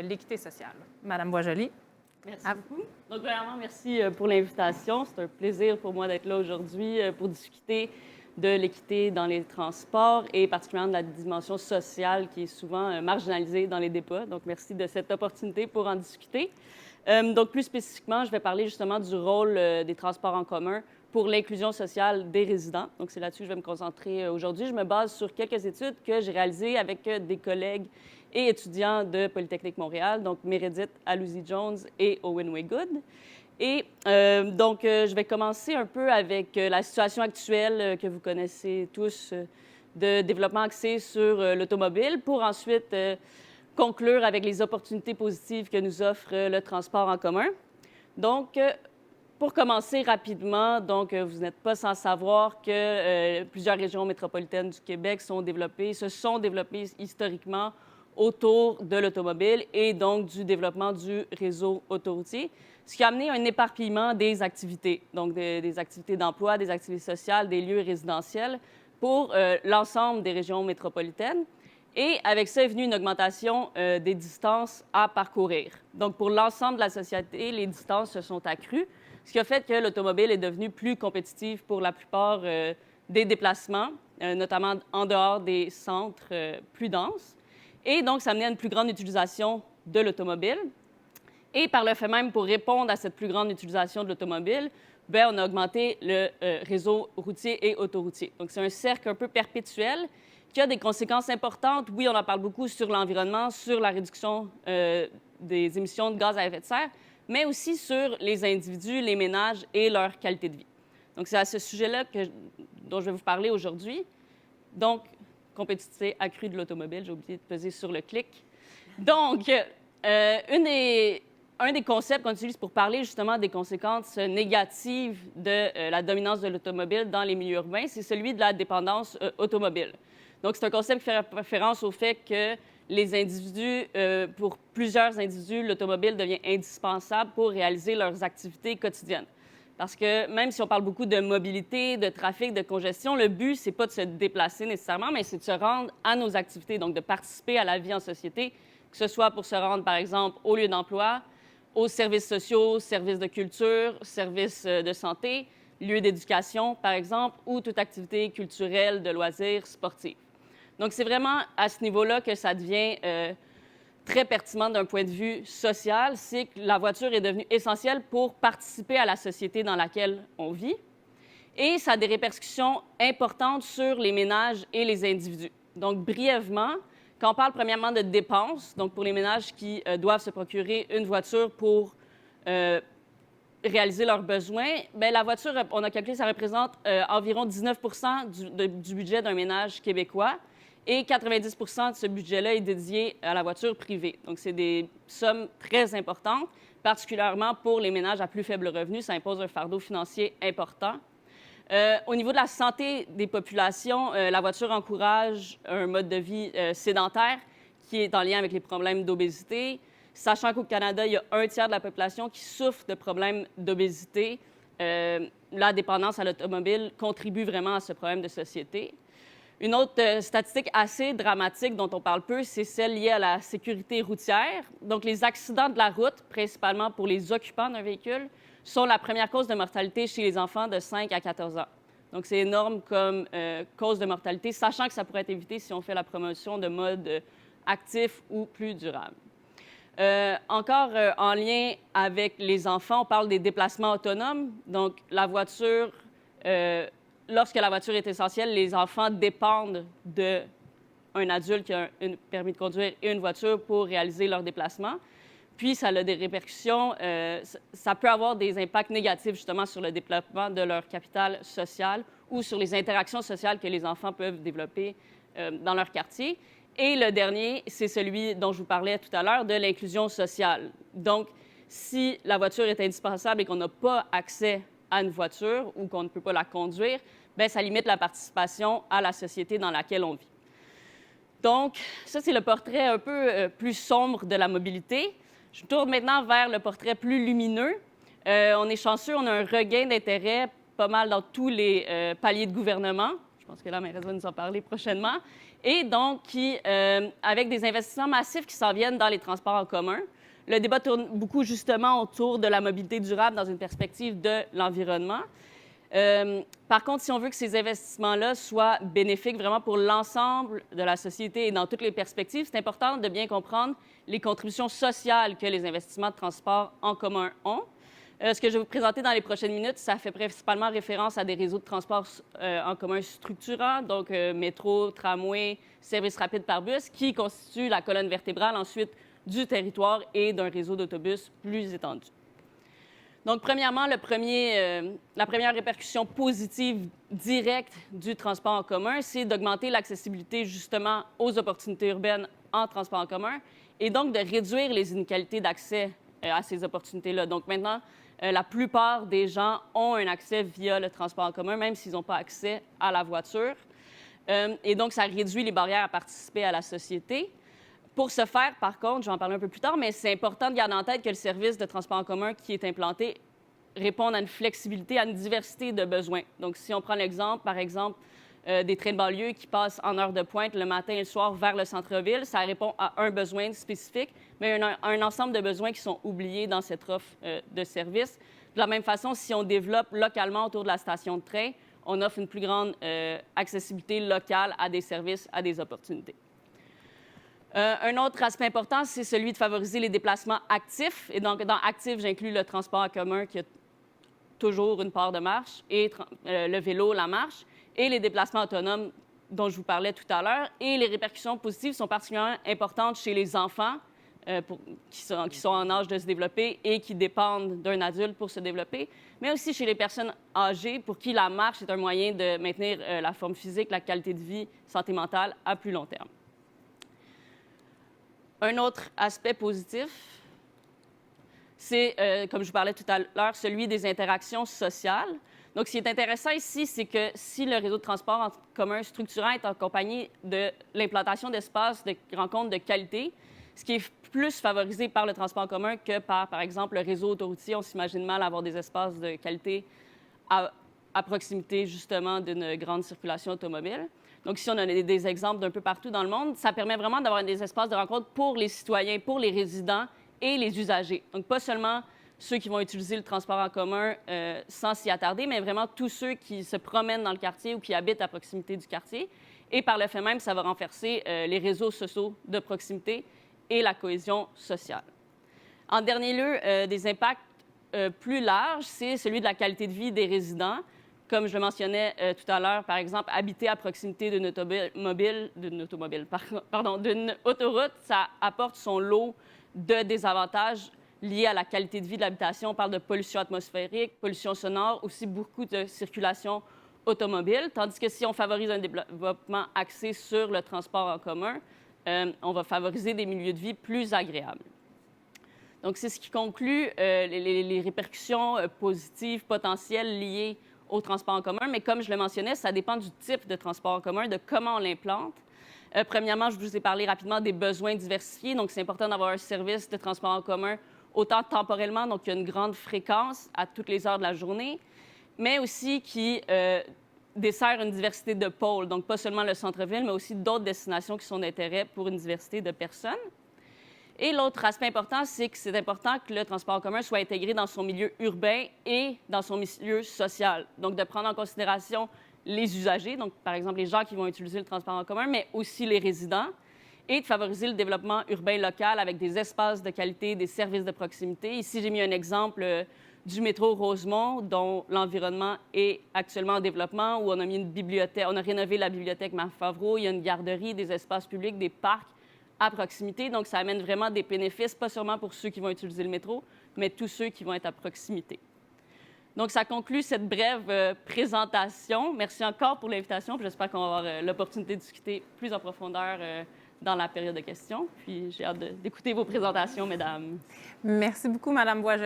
l'équité sociale. Madame Boisjoli. Merci beaucoup. Donc, premièrement, merci pour l'invitation. C'est un plaisir pour moi d'être là aujourd'hui pour discuter de l'équité dans les transports et particulièrement de la dimension sociale qui est souvent marginalisée dans les débats. Donc, merci de cette opportunité pour en discuter. Donc, plus spécifiquement, je vais parler justement du rôle des transports en commun pour l'inclusion sociale des résidents. Donc, c'est là-dessus que je vais me concentrer aujourd'hui. Je me base sur quelques études que j'ai réalisées avec des collègues et étudiants de Polytechnique Montréal, donc Meredith Alouzi-Jones et Owen Waygood. Et je vais commencer un peu avec la situation actuelle que vous connaissez tous de développement axé sur l'automobile pour ensuite conclure avec les opportunités positives que nous offre le transport en commun. Donc, pour commencer rapidement, vous n'êtes pas sans savoir que plusieurs régions métropolitaines du Québec se sont développées historiquement autour de l'automobile et donc du développement du réseau autoroutier, ce qui a amené un éparpillement des activités, donc des activités d'emploi, des activités sociales, des lieux résidentiels pour l'ensemble des régions métropolitaines. Et avec ça est venue une augmentation des distances à parcourir. Donc, pour l'ensemble de la société, les distances se sont accrues, ce qui a fait que l'automobile est devenue plus compétitive pour la plupart des déplacements, notamment en dehors des centres plus denses. Et donc, ça amenait à une plus grande utilisation de l'automobile. Et par le fait même, pour répondre à cette plus grande utilisation de l'automobile, on a augmenté le réseau routier et autoroutier. Donc, c'est un cercle un peu perpétuel qui a des conséquences importantes. Oui, on en parle beaucoup sur l'environnement, sur la réduction des émissions de gaz à effet de serre, mais aussi sur les individus, les ménages et leur qualité de vie. Donc, c'est à ce sujet-là dont je vais vous parler aujourd'hui. Donc, compétitivité accrue de l'automobile. J'ai oublié de peser sur le clic. Donc, un des concepts qu'on utilise pour parler justement des conséquences négatives de la dominance de l'automobile dans les milieux urbains, c'est celui de la dépendance automobile. Donc, c'est un concept qui fait référence au fait que les individus, pour plusieurs individus, l'automobile devient indispensable pour réaliser leurs activités quotidiennes. Parce que même si on parle beaucoup de mobilité, de trafic, de congestion, le but, c'est pas de se déplacer nécessairement, mais c'est de se rendre à nos activités, donc de participer à la vie en société, que ce soit pour se rendre, par exemple, au lieu d'emploi, aux services sociaux, services de culture, services de santé, lieux d'éducation, par exemple, ou toute activité culturelle, de loisirs, sportive. Donc, c'est vraiment à ce niveau-là que ça devient très pertinent d'un point de vue social, c'est que la voiture est devenue essentielle pour participer à la société dans laquelle on vit. Et ça a des répercussions importantes sur les ménages et les individus. Donc, brièvement, quand on parle premièrement de dépenses, donc pour les ménages qui doivent se procurer une voiture pour réaliser leurs besoins, la voiture, on a calculé, ça représente environ 19 du budget d'un ménage québécois. Et 90 de ce budget-là est dédié à la voiture privée. Donc, c'est des sommes très importantes, particulièrement pour les ménages à plus faible revenu. Ça impose un fardeau financier important. Au niveau de la santé des populations, la voiture encourage un mode de vie sédentaire qui est en lien avec les problèmes d'obésité. Sachant qu'au Canada, il y a un tiers de la population qui souffre de problèmes d'obésité, la dépendance à l'automobile contribue vraiment à ce problème de société. Une autre statistique assez dramatique dont on parle peu, c'est celle liée à la sécurité routière. Donc, les accidents de la route, principalement pour les occupants d'un véhicule, sont la première cause de mortalité chez les enfants de 5 à 14 ans. Donc, c'est énorme comme cause de mortalité, sachant que ça pourrait être évité si on fait la promotion de modes actifs ou plus durables. Encore en lien avec les enfants, on parle des déplacements autonomes. Donc, la voiture... lorsque la voiture est essentielle, les enfants dépendent d'un adulte qui a un permis de conduire et une voiture pour réaliser leur déplacement. Puis, ça a des répercussions. Ça peut avoir des impacts négatifs, justement, sur le développement de leur capital social ou sur les interactions sociales que les enfants peuvent développer dans leur quartier. Et le dernier, c'est celui dont je vous parlais tout à l'heure, de l'inclusion sociale. Donc, si la voiture est indispensable et qu'on n'a pas accès à une voiture ou qu'on ne peut pas la conduire, ça limite la participation à la société dans laquelle on vit. Donc, ça, c'est le portrait un peu plus sombre de la mobilité. Je tourne maintenant vers le portrait plus lumineux. On est chanceux, on a un regain d'intérêt pas mal dans tous les paliers de gouvernement. je pense que la mairesse va nous en parler prochainement, et donc avec des investissements massifs qui s'en viennent dans les transports en commun. Le débat tourne beaucoup justement autour de la mobilité durable dans une perspective de l'environnement. Par contre, si on veut que ces investissements-là soient bénéfiques vraiment pour l'ensemble de la société et dans toutes les perspectives, c'est important de bien comprendre les contributions sociales que les investissements de transport en commun ont. Ce que je vais vous présenter dans les prochaines minutes, ça fait principalement référence à des réseaux de transport en commun structurants, donc métro, tramway, services rapides par bus, qui constituent la colonne vertébrale ensuite du territoire et d'un réseau d'autobus plus étendu. Donc, premièrement, la première répercussion positive directe du transport en commun, c'est d'augmenter l'accessibilité justement aux opportunités urbaines en transport en commun et donc de réduire les inégalités d'accès à ces opportunités-là. Donc, maintenant, la plupart des gens ont un accès via le transport en commun, même s'ils n'ont pas accès à la voiture. Et donc, ça réduit les barrières à participer à la société. Pour ce faire, par contre, je vais en parler un peu plus tard, mais c'est important de garder en tête que le service de transport en commun qui est implanté répond à une flexibilité, à une diversité de besoins. Donc, si on prend l'exemple, par exemple, des trains de banlieue qui passent en heure de pointe le matin et le soir vers le centre-ville, ça répond à un besoin spécifique, mais un ensemble de besoins qui sont oubliés dans cette offre de service. De la même façon, si on développe localement autour de la station de train, on offre une plus grande accessibilité locale à des services, à des opportunités. Un autre aspect important, c'est celui de favoriser les déplacements actifs. Et donc, dans actif, j'inclus le transport en commun qui a toujours une part de marche, et le vélo, la marche, et les déplacements autonomes dont je vous parlais tout à l'heure. Et les répercussions positives sont particulièrement importantes chez les enfants qui sont en âge de se développer et qui dépendent d'un adulte pour se développer, mais aussi chez les personnes âgées pour qui la marche est un moyen de maintenir la forme physique, la qualité de vie, santé mentale à plus long terme. Un autre aspect positif, c'est, comme je vous parlais tout à l'heure, celui des interactions sociales. Donc, ce qui est intéressant ici, c'est que si le réseau de transport en commun structurant est accompagné de l'implantation d'espaces de rencontres de qualité, ce qui est plus favorisé par le transport en commun que par exemple, le réseau autoroutier. On s'imagine mal avoir des espaces de qualité à proximité, justement, d'une grande circulation automobile. Donc, ici, on a des exemples d'un peu partout dans le monde. Ça permet vraiment d'avoir des espaces de rencontre pour les citoyens, pour les résidents et les usagers. Donc, pas seulement ceux qui vont utiliser le transport en commun sans s'y attarder, mais vraiment tous ceux qui se promènent dans le quartier ou qui habitent à proximité du quartier. Et par le fait même, ça va renforcer les réseaux sociaux de proximité et la cohésion sociale. En dernier lieu, des impacts plus larges, c'est celui de la qualité de vie des résidents. Comme je le mentionnais tout à l'heure, par exemple, habiter à proximité d'une autoroute, ça apporte son lot de désavantages liés à la qualité de vie de l'habitation. On parle de pollution atmosphérique, pollution sonore, aussi beaucoup de circulation automobile. Tandis que si on favorise un développement axé sur le transport en commun, on va favoriser des milieux de vie plus agréables. Donc, c'est ce qui conclut les répercussions positives potentielles liées au transport en commun, mais comme je le mentionnais, ça dépend du type de transport en commun, de comment on l'implante. Premièrement, je vous ai parlé rapidement des besoins diversifiés, donc c'est important d'avoir un service de transport en commun autant temporellement, donc il y a une grande fréquence à toutes les heures de la journée, mais aussi qui dessert une diversité de pôles, donc pas seulement le centre-ville, mais aussi d'autres destinations qui sont d'intérêt pour une diversité de personnes. Et l'autre aspect important, c'est que c'est important que le transport en commun soit intégré dans son milieu urbain et dans son milieu social. Donc, de prendre en considération les usagers, donc par exemple les gens qui vont utiliser le transport en commun, mais aussi les résidents, et de favoriser le développement urbain local avec des espaces de qualité, des services de proximité. Ici, j'ai mis un exemple du métro Rosemont, dont l'environnement est actuellement en développement, où on a mis une bibliothèque, on a rénové la bibliothèque Marc Favreau, il y a une garderie, des espaces publics, des parcs à proximité. Donc, ça amène vraiment des bénéfices, pas seulement pour ceux qui vont utiliser le métro, mais tous ceux qui vont être à proximité. Donc, ça conclut cette brève présentation. Merci encore pour l'invitation. J'espère qu'on va avoir l'opportunité de discuter plus en profondeur dans la période de questions. Puis, j'ai hâte d'écouter vos présentations, mesdames. Merci beaucoup, Mme Boisjoli.